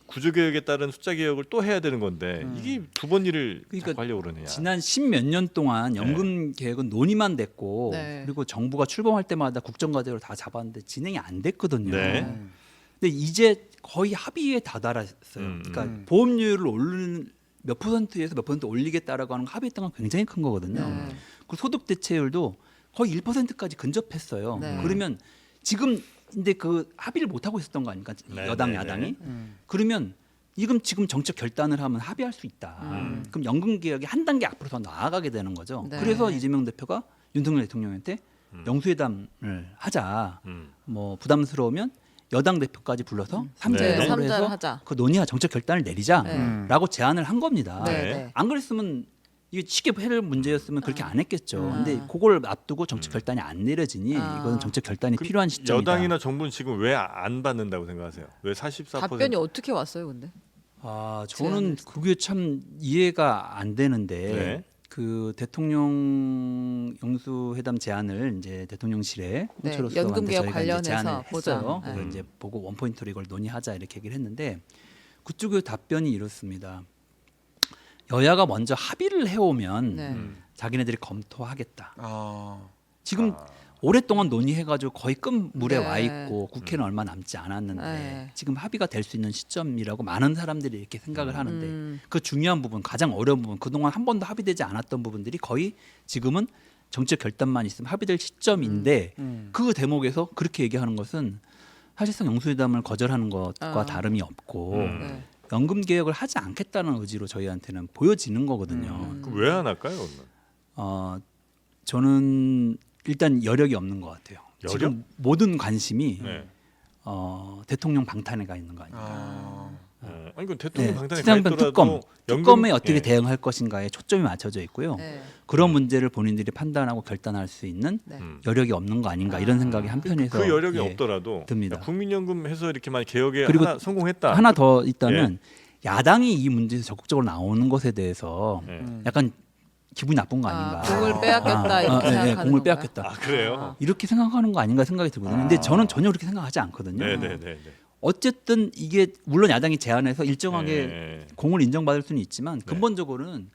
구조 개혁에 따른 숫자 개혁을 또 해야 되는 건데 이게 두 번 일을 그러니까 자꾸 하려고 그러느냐. 지난 10몇 년 동안 연금 개혁은 논의만 됐고 네. 그리고 정부가 출범할 때마다 국정과제로 다 잡았는데 진행이 안 됐거든요. 네. 근데 이제 거의 합의에 다다랐어요. 그러니까 보험료율을 오르는 몇 %에서 몇 % 올리겠다라고 하는 거 합의했던 건 굉장히 큰 거거든요. 네. 그리고 소득 대체율도 거의 1%까지 근접했어요. 네. 그러면 지금 근데 그 합의를 못 하고 있었던 거 아닙니까? 네, 여당 네, 야당이. 네. 그러면 지금 정책 결단을 하면 합의할 수 있다. 그럼 연금 개혁이 한 단계 앞으로 더 나아가게 되는 거죠. 네. 그래서 이재명 대표가 윤석열 대통령한테 영수회담을 하자. 음. 뭐 부담스러우면 여당 대표까지 불러서 네. 삼자회담을 삼자를 해서 하자. 그 논의와 정책 결단을 내리자라고 제안을 한 겁니다. 네. 네. 네. 안 그랬으면 이게 쉽게 해낼 문제였으면 그렇게 안 했겠죠. 아. 근데 그걸 앞두고 정책 결단이 안 내려지니 아. 이거는 정책 결단이 그 필요한 시점이다. 여당이나 정부는 지금 왜 안 받는다고 생각하세요? 왜 44%? 답변이 어떻게 왔어요, 근데? 저는 그게 참 이해가 안 되는데 네. 그 대통령 영수회담 제안을 이제 대통령실에 네, 홍철호 연금 수석한테 개혁 저희가 관련해서 이제 제안을 보자. 했어요. 네. 그래서 이제 보고 원포인트로 이걸 논의하자 이렇게 얘기를 했는데 그쪽의 답변이 이렇습니다. 여야가 먼저 합의를 해오면 네. 자기네들이 검토하겠다. 아. 지금 오랫동안 논의해가지고 거의 끝물에 네. 와 있고 국회는 얼마 남지 않았는데 네. 지금 합의가 될 수 있는 시점이라고 많은 사람들이 이렇게 생각을 하는데 음. 그 중요한 부분, 가장 어려운 부분, 그동안 한 번도 합의되지 않았던 부분들이 거의 지금은 정책 결단만 있으면 합의될 시점인데 그 대목에서 그렇게 얘기하는 것은 사실상 영수회담을 거절하는 것과 다름이 없고 네. 연금 개혁을 하지 않겠다는 의지로 저희한테는 보여지는 거거든요. 왜 안 할까요? 그러면? 저는 일단 여력이 없는 것 같아요. 여력? 지금 모든 관심이 네. 대통령 방탄에 가 있는 거 아닌가. 아니 그 대통령 네, 방탄에 가 시장변 있더라도 특검에 어떻게 예. 대응할 것인가에 초점이 맞춰져 있고요. 네. 그런 문제를 본인들이 판단하고 결단할 수 있는 네. 여력이 없는 거 아닌가 이런 생각이 한편에서 그 여력이 예, 없더라도 듭니다. 국민연금 해서 이렇게 만 개혁에 그리고 하나 성공했다. 하나 더 있다면 야당이 이 문제에서 적극적으로 나오는 것에 대해서 예. 약간 기분이 나쁜 거 아닌가. 공을 빼앗겼다 이렇게 생각하는 공을 건가요? 빼앗겼다. 아 그래요? 이렇게 생각하는 거 아닌가 생각이 들거든요. 근데 저는 전혀 그렇게 생각하지 않거든요. 네네네. 어쨌든 이게 물론 야당이 제안해서 일정하게 네. 공을 인정받을 수는 있지만 근본적으로는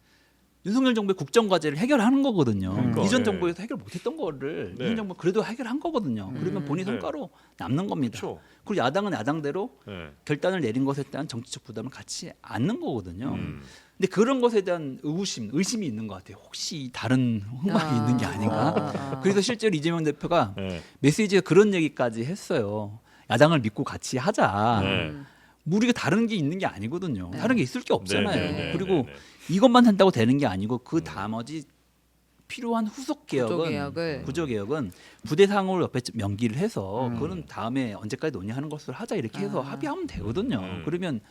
윤석열 정부의 국정 과제를 해결하는 거거든요. 그러니까, 이전 네. 정부에서 해결 못했던 거를 네. 이전 정부 그래도 해결한 거거든요. 그러면 본인 네. 성과로 남는 겁니다. 그렇죠. 그리고 야당은 야당대로 네. 결단을 내린 것에 대한 정치적 부담을 갖지 않는 거거든요. 음. 근데 그런 것에 대한 의심이 있는 것 같아요. 혹시 다른 흑막이 있는 게 아닌가. 그래서 실제로 이재명 대표가 네. 메시지에 그런 얘기까지 했어요. 야당을 믿고 같이 하자. 네. 우리가 다른 게 있는 게 아니거든요. 다른 게 있을 게 없잖아요. 네, 네, 네, 그리고 네, 네. 이것만 한다고 되는 게 아니고 그 나머지 필요한 후속 구조개혁을. 구조개혁은 부대상으로 옆에 명기를 해서 그거는 다음에 언제까지 논의하는 것을 하자 이렇게 해서 합의하면 되거든요. 그러면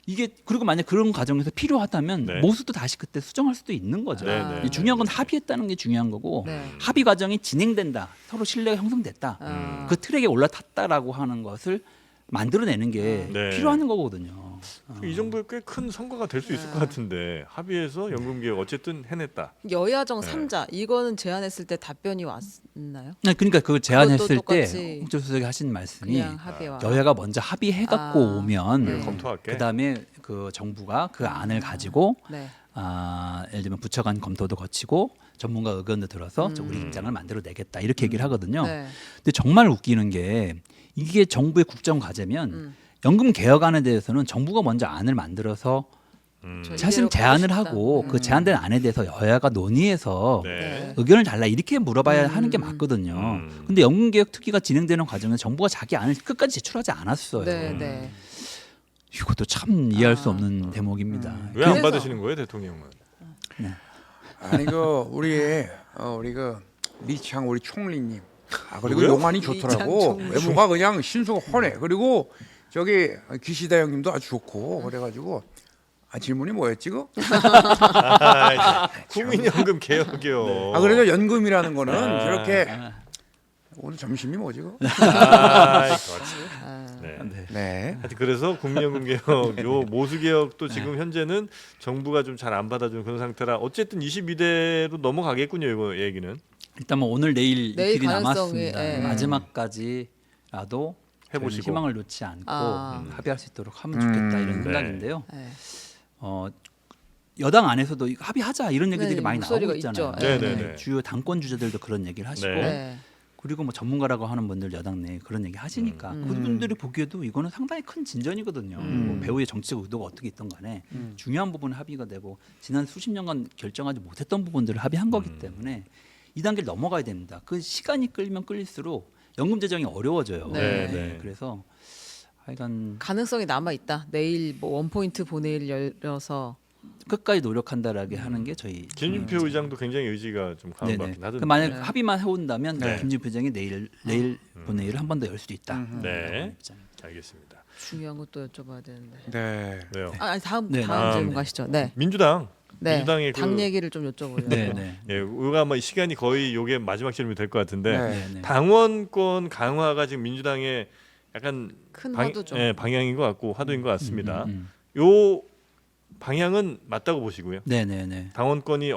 이게 그리고 만약 그런 과정에서 필요하다면 네. 모수도 다시 그때 수정할 수도 있는 거죠. 네, 네, 중요한 건 네, 네. 합의했다는 게 중요한 거고 네. 합의 과정이 진행된다. 서로 신뢰가 형성됐다. 그 트랙에 올라탔다라고 하는 것을 만들어내는 게 네. 필요한 거거든요. 이 정도에 꽤 큰 성과가 될 수 있을 것 같은데 합의해서 연금 개혁 어쨌든 해냈다. 여야정 네. 3자 이거는 제안했을 때 답변이 왔나요? 네, 그러니까 그 제안했을 그것도 때 똑같이 홍철 수석이 하신 말씀이 그냥 합의와 여야가 먼저 합의해갖고 오면 네. 검토할게. 그다음에 그 정부가 그 안을 가지고 네. 예를 들면 부처 간 검토도 거치고 전문가 의견도 들어서 우리 입장을 만들어 내겠다 이렇게 얘기를 하거든요. 네. 근데 정말 웃기는 게 이게 정부의 국정 과제면 연금 개혁안에 대해서는 정부가 먼저 안을 만들어서 저 사실 이대로 제안을 가고 싶다. 하고 그 제안된 안에 대해서 여야가 논의해서 네. 의견을 달라 이렇게 물어봐야 하는 게 맞거든요. 근데 연금 개혁 특위가 진행되는 과정에서 정부가 자기 안을 끝까지 제출하지 않았어요. 네, 네. 이것도 참 이해할 수 없는 대목입니다. 왜 안 그래서- 받으시는 거예요, 대통령은? 아니 그 우리 그 리창 우리 총리님. 그리고 누구요? 용안이 리창 좋더라고. 총리. 외모가 그냥 신수가 훤해. 그리고 저기 기시다 형님도 아주 좋고 그래가지고 질문이 뭐였지 그? 국민연금 개혁이요. 그래도 연금이라는 거는 아. 저렇게 오늘 점심이 뭐지 그? 네. 네. 하여튼 그래서 국민연금 개혁, 요 모수 개혁도 지금 현재는 정부가 좀 잘 안 받아주는 그런 상태라 어쨌든 22대로 넘어가겠군요, 이거 얘기는. 일단 뭐 오늘 내일 내일 이틀이 가능성이, 남았습니다. 예. 마지막까지라도 해보시고. 저희는 희망을 놓지 않고 아. 합의할 수 있도록 하면 좋겠다 이런 네. 생각인데요. 네. 여당 안에서도 이거 합의하자 이런 얘기들이 네, 많이 목소리가 나오고 있잖아요. 있죠. 네, 네, 네. 주요 당권 주자들도 그런 얘기를 하시고 네. 네. 그리고 뭐 전문가라고 하는 분들 여당 내에 그런 얘기 하시니까 그분들이 보기에도 이거는 상당히 큰 진전이거든요. 뭐 배우의 정치적 의도가 어떻게 있던 간에 중요한 부분은 합의가 되고 지난 수십 년간 결정하지 못했던 부분들을 합의한 거기 때문에 이 단계를 넘어가야 됩니다. 그 시간이 끌면 끌릴수록 연금 재정이 어려워져요. 네. 네. 그래서 하여간 가능성이 남아 있다. 내일 뭐 원포인트 본회의를 열어서 끝까지 노력한다라게 하는 게 저희 김진표 의장도 굉장히 의지가 좀 강한 것 같긴 하던데. 그 만약 네. 합의만 해온다면 네. 김진표 의장이 내일 본회의를 한 번 더 열 수도 있다. 네. 입장입니다. 알겠습니다. 중요한 것도 여쭤봐야 되는데. 네. 네요. 아니 다음 네, 질문 네. 가시죠. 네. 민주당. 네. 민주당의 당 얘기를 좀 여쭤보려고. 네, 네. 예, 이거 아마 시간이 거의 요게 마지막 질문이 될 것 같은데 네. 네, 네. 당원권 강화가 지금 민주당의 약간 큰 화두죠. 예, 방향인 것 같고 화두인 것 같습니다. 음. 요 방향은 맞다고 보시고요. 네, 네, 네. 당원권이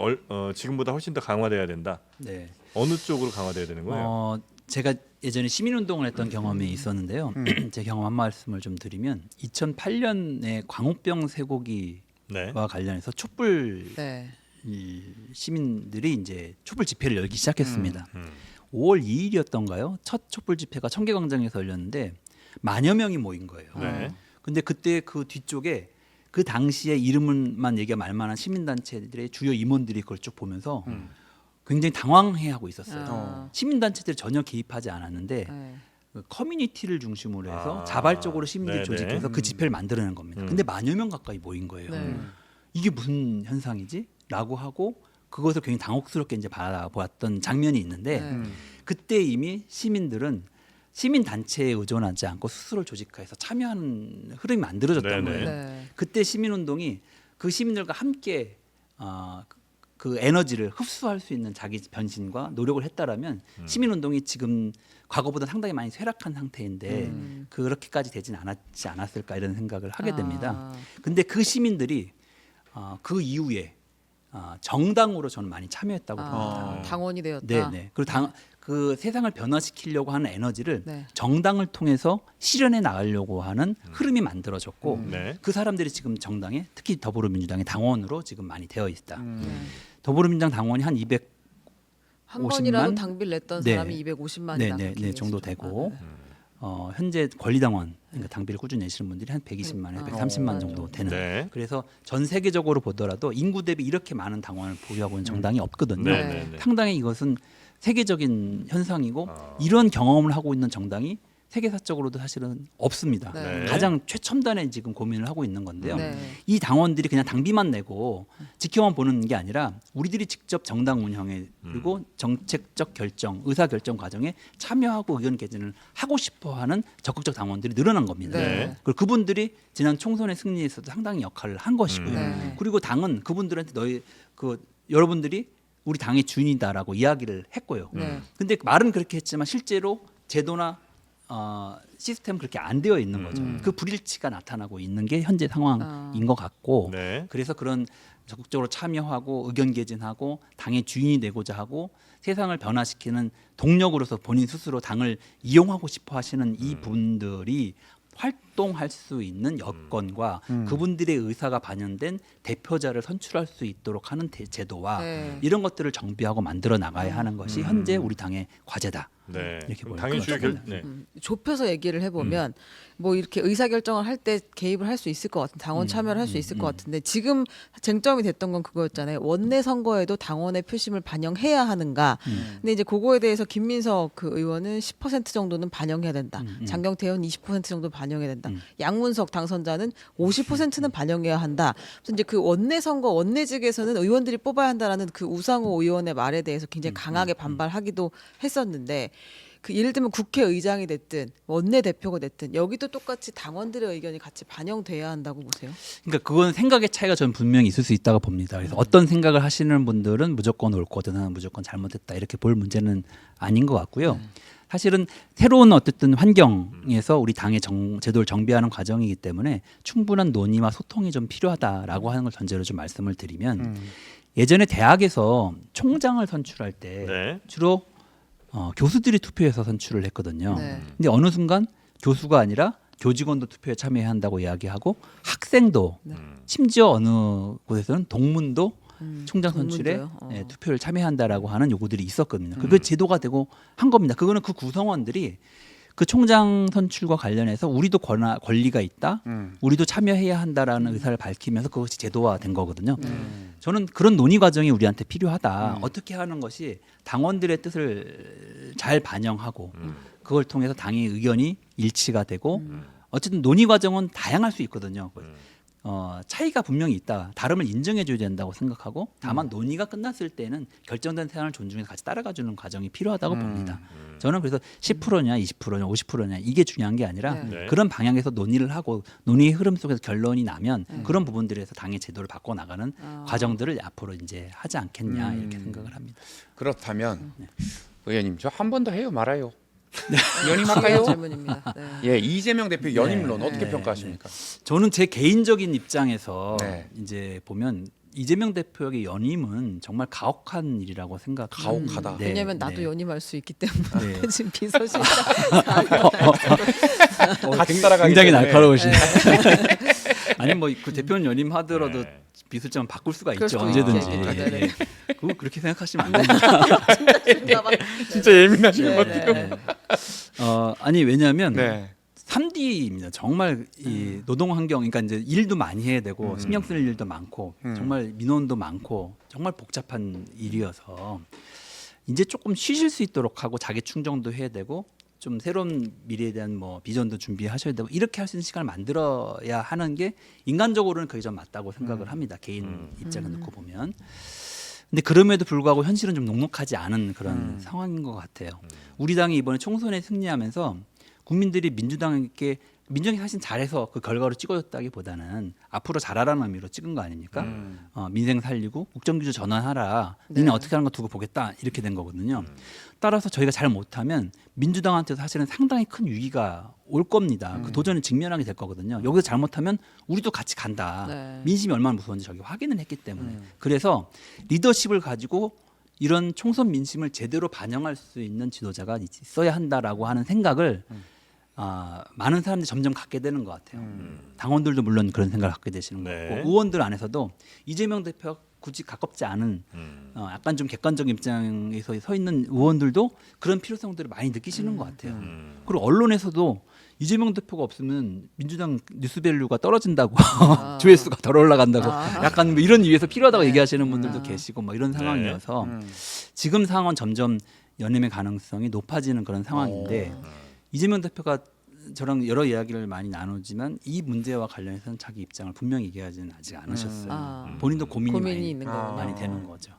지금보다 훨씬 더 강화돼야 된다. 네. 어느 쪽으로 강화돼야 되는 거예요? 제가 예전에 시민운동을 했던 경험이 있었는데요. 제 경험 한 말씀을 좀 드리면 2008년에 광우병 쇠고기와 네. 관련해서 촛불 네. 이 시민들이 이제 촛불 집회를 열기 시작했습니다. 5월 2일이었던가요? 첫 촛불 집회가 청계광장에서 열렸는데 만여 명이 모인 거예요. 네. 근데 그때 그 뒤쪽에 그 당시에 이름만 얘기가 말만한 시민단체들의 주요 임원들이 그걸 쭉 보면서 굉장히 당황해하고 있었어요. 아. 시민단체들이 전혀 개입하지 않았는데 네. 그 커뮤니티를 중심으로 해서 아. 자발적으로 시민들이 네네. 조직해서 그 집회를 만들어낸 겁니다. 근데 만여 명 가까이 모인 거예요. 네. 이게 무슨 현상이지? 라고 하고 그것을 굉장히 당혹스럽게 이제 바라보았던 장면이 있는데 네. 그때 이미 시민들은 시민 단체에 의존하지 않고 스스로 조직화해서 참여하는 흐름이 만들어졌던 네네. 거예요. 네. 그때 시민운동이 그 시민들과 함께 그 에너지를 흡수할 수 있는 자기 변신과 노력을 했다라면 시민운동이 지금 과거보다 상당히 많이 쇠락한 상태인데 그렇게까지 되진 않았지 않았을까 이런 생각을 하게 됩니다. 아. 근데 그 시민들이 그 이후에 정당으로 저는 많이 참여했다고 봅니다. 당원이 되었다. 네네. 그리고 그 세상을 변화시키려고 하는 에너지를 네. 정당을 통해서 실현해 나가려고 하는 흐름이 만들어졌고 네. 그 사람들이 지금 정당에 특히 더불어민주당의 당원으로 지금 많이 되어 있다. 네. 더불어민주당 당원이 한 200, 한 번이라도 50만? 당비를 냈던 네. 사람이 250만이다. 네, 정도 되고 현재 권리당원 그러니까 당비를 꾸준히 내시는 분들이 한 120만에서 130만 정도 되는. 네. 그래서 전 세계적으로 보더라도 인구 대비 이렇게 많은 당원을 보유하고 있는 정당이 없거든요. 네, 네, 네. 상당히 이것은 세계적인 현상이고 이런 경험을 하고 있는 정당이 세계사적으로도 사실은 없습니다. 네. 가장 최첨단의 지금 고민을 하고 있는 건데요. 네. 이 당원들이 그냥 당비만 내고 지켜만 보는 게 아니라 우리들이 직접 정당 운영에 그리고 정책적 결정, 의사 결정 과정에 참여하고 의견 개진을 하고 싶어하는 적극적 당원들이 늘어난 겁니다. 네. 그리고 그분들이 지난 총선의 승리에서도 상당히 역할을 한 것이고요. 네. 그리고 당은 그분들한테 여러분들이 우리 당의 주인이다라고 이야기를 했고요. 네. 근데 말은 그렇게 했지만 실제로 제도나 시스템 그렇게 안 되어 있는 거죠. 그 불일치가 나타나고 있는 게 현재 상황인 것 같고 네. 그래서 그런 적극적으로 참여하고 의견 개진하고 당의 주인이 되고자 하고 세상을 변화시키는 동력으로서 본인 스스로 당을 이용하고 싶어 하시는 이 분들이 활동할 수 있는 여건과 그분들의 의사가 반영된 대표자를 선출할 수 있도록 하는 제도와 네. 이런 것들을 정비하고 만들어 나가야 하는 것이 현재 우리 당의 과제다. 네. 이렇게 그럼 보일 당연히 것 주요 같습니다. 네. 좁혀서 얘기를 해보면 뭐 이렇게 의사결정을 할 때 개입을 할 수 있을 것 같은 당원 참여를 할 수 있을 것 같은데 지금 쟁점이 됐던 건 그거였잖아요. 원내 선거에도 당원의 표심을 반영해야 하는가. 근데 이제 그거에 대해서 김민석 그 의원은 10% 정도는 반영해야 된다. 장경태 의원 20% 정도 반영해야 된다. 양문석 당선자는 50%는 반영해야 한다. 그래서 이제 그 원내 선거 원내직에서는 의원들이 뽑아야 한다라는 그 우상호 의원의 말에 대해서 굉장히 강하게 반발하기도 했었는데 그 예를 들면 국회의장이 됐든 원내대표가 됐든 여기도 똑같이 당원들의 의견이 같이 반영돼야 한다고 보세요? 그러니까 그건 생각의 차이가 저는 분명히 있을 수 있다고 봅니다. 그래서 어떤 생각을 하시는 분들은 무조건 옳거든 하나 무조건 잘못했다 이렇게 볼 문제는 아닌 것 같고요. 사실은 새로운 어쨌든 환경에서 우리 당의 제도를 정비하는 과정이기 때문에 충분한 논의와 소통이 좀 필요하다라고 하는 걸 전제로 좀 말씀을 드리면 예전에 대학에서 총장을 선출할 때 네. 주로 교수들이 투표해서 선출을 했거든요. 네. 근데 어느 순간 교수가 아니라 교직원도 투표에 참여해야 한다고 이야기하고 학생도 심지어 어느 곳에서는 동문도 총장 선출에 동문도요? 투표를 참여한다라고 하는 요구들이 있었거든요. 그게 제도가 되고 한 겁니다. 그거는 그 구성원들이 그 총장 선출과 관련해서 우리도 권리가 있다, 우리도 참여해야 한다라는 의사를 밝히면서 그것이 제도화된 거거든요. 저는 그런 논의 과정이 우리한테 필요하다. 어떻게 하는 것이 당원들의 뜻을 잘 반영하고 그걸 통해서 당의 의견이 일치가 되고 어쨌든 논의 과정은 다양할 수 있거든요. 차이가 분명히 있다. 다름을 인정해줘야 된다고 생각하고 다만 논의가 끝났을 때는 결정된 사안을 존중해서 같이 따라가주는 과정이 필요하다고 봅니다. 저는 그래서 10%냐 20%냐 50%냐 이게 중요한 게 아니라 네. 그런 방향에서 논의를 하고 논의의 흐름 속에서 결론이 나면 그런 부분들에서 당의 제도를 바꿔 나가는 과정들을 앞으로 이제 하지 않겠냐 이렇게 생각을 합니다. 그렇다면 의원님 저 한 번 더 해요 말아요. 연임할까요? 질문입니다. 네. 예, 이재명 대표 연임론 네. 어떻게 네. 평가하십니까? 저는 제 개인적인 입장에서 네. 이제 보면 이재명 대표의 연임은 정말 가혹한 일이라고 생각합니다. 가혹하다. 네, 왜냐하면 나도 네. 연임할 수 있기 때문에 네. 지금 비서실장 같이 따라가기 굉장히 때문에. 날카로우시네. 아니 뭐 그 대표는 연임하더라도 네. 비서장 바꿀 수가 그럴 있죠. 수도 언제든지. 있겠죠. 예, 네네. 예. 그거 그렇게 생각하시면 안 됩니다. 진짜 예민하신 것 같아요. 네. 아니 왜냐하면 네. 3D입니다. 정말 이 노동 환경, 그러니까 이제 일도 많이 해야 되고 신경 쓸 일도 많고 정말 민원도 많고 정말 복잡한 일이어서 이제 조금 쉬실 수 있도록 하고 자기 충정도 해야 되고 좀 새로운 미래에 대한 뭐 비전도 준비하셔야 되고 이렇게 할 수 있는 시간을 만들어야 하는 게 인간적으로는 그게 좀 맞다고 생각을 합니다. 개인 입장을 놓고 보면. 근데 그럼에도 불구하고 현실은 좀 녹록하지 않은 그런 상황인 것 같아요. 우리 당이 이번에 총선에 승리하면서 국민들이 민주당에게 민주당이 사실 잘해서 그 결과로 찍어줬다기보다는 앞으로 잘하라는 의미로 찍은 거 아닙니까? 민생 살리고 국정규제 전환하라. 네. 니네 어떻게 하는 거 두고 보겠다. 이렇게 된 거거든요. 따라서 저희가 잘 못하면 민주당한테 사실은 상당히 큰 위기가 올 겁니다. 그 도전을 직면하게 될 거거든요. 여기서 잘못하면 우리도 같이 간다. 네. 민심이 얼마나 무서운지 저기 확인을 했기 때문에. 그래서 리더십을 가지고 이런 총선 민심을 제대로 반영할 수 있는 지도자가 있어야 한다라고 하는 생각을 많은 사람들이 점점 갖게 되는 것 같아요. 당원들도 물론 그런 생각을 갖게 되시는 것 네. 같고 의원들 안에서도 이재명 대표가 굳이 가깝지 않은 약간 좀 객관적인 입장에서 서 있는 의원들도 그런 필요성들을 많이 느끼시는 것 같아요. 그리고 언론에서도 이재명 대표가 없으면 민주당 뉴스밸류가 떨어진다고 조회수가 덜 올라간다고 약간 뭐 이런 이유에서 필요하다고 네. 얘기하시는 분들도 계시고 뭐 이런 상황이어서 지금 상황은 점점 연임의 가능성이 높아지는 그런 상황인데 이재명 대표가 저랑 여러 이야기를 많이 나누지만 이 문제와 관련해서는 자기 입장을 분명히 얘기하지는 아직 않으셨어요. 본인도 고민이 많이, 있는 거구나. 많이 되는 거죠.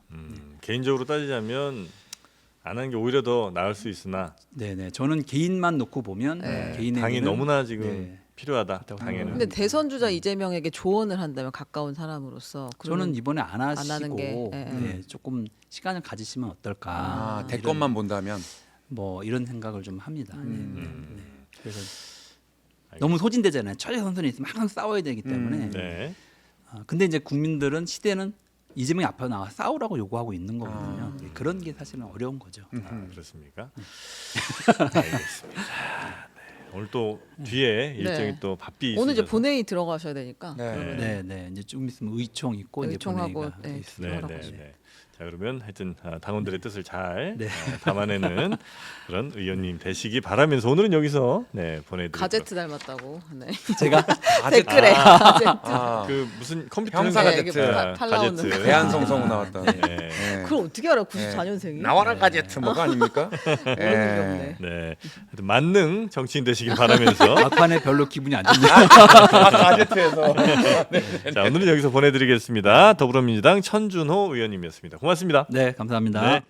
개인적으로 따지자면 안 하는 게 오히려 더 나을 수 있으나 네네. 저는 개인만 놓고 보면 개인에게는 당이 너무나 지금 네. 필요하다. 당에는. 근데 대선 주자 이재명에게 조언을 한다면 가까운 사람으로서 저는 이번에 안 하는 하시고 게, 네, 조금 시간을 가지시면 어떨까. 대권만 본다면 뭐 이런 생각을 좀 합니다. 네. 그래서 너무 소진되잖아요. 최재 선수는 있으면 항상 싸워야 되기 때문에. 네. 근데 이제 국민들은 시대는 이재명이 앞에 나와 싸우라고 요구하고 있는 거거든요. 그런 게 사실은 어려운 거죠. 그렇습니까? 알겠습니다. 네. 오늘 또 뒤에 일정이 또 바삐 오늘 이제 있으셔서. 본회의 들어가셔야 되니까. 네, 네. 이제 좀 있으면 의총 있고 이제 의총하고, 본회의가 네, 있습니다. 네, 네, 네. 자 그러면 하여튼 당원들의 뜻을 잘 네. 담아내는 그런 의원님 되시기 바라면서 오늘은 여기서 보내드리도록. 가제트 닮았다고. 네. 제가 댓글에 가제트. 그 무슨 컴퓨터 형사 행사- 가제트. 네, 팔 나오는 가제트. 거. 대한성성 나왔다. 네. 그걸 어떻게 알아? 94년생이? 나와라 가제트 뭐가 아닙니까? 모르는 게 없네. 네. 하여튼 만능 정치인 되시길 바라면서 막판에 별로 기분이 안 좋네요. 가제트에서 자 오늘은 여기서 보내드리겠습니다. 더불어민주당 천준호 의원님이었습니다. 고맙습니다. 네, 감사합니다. 네.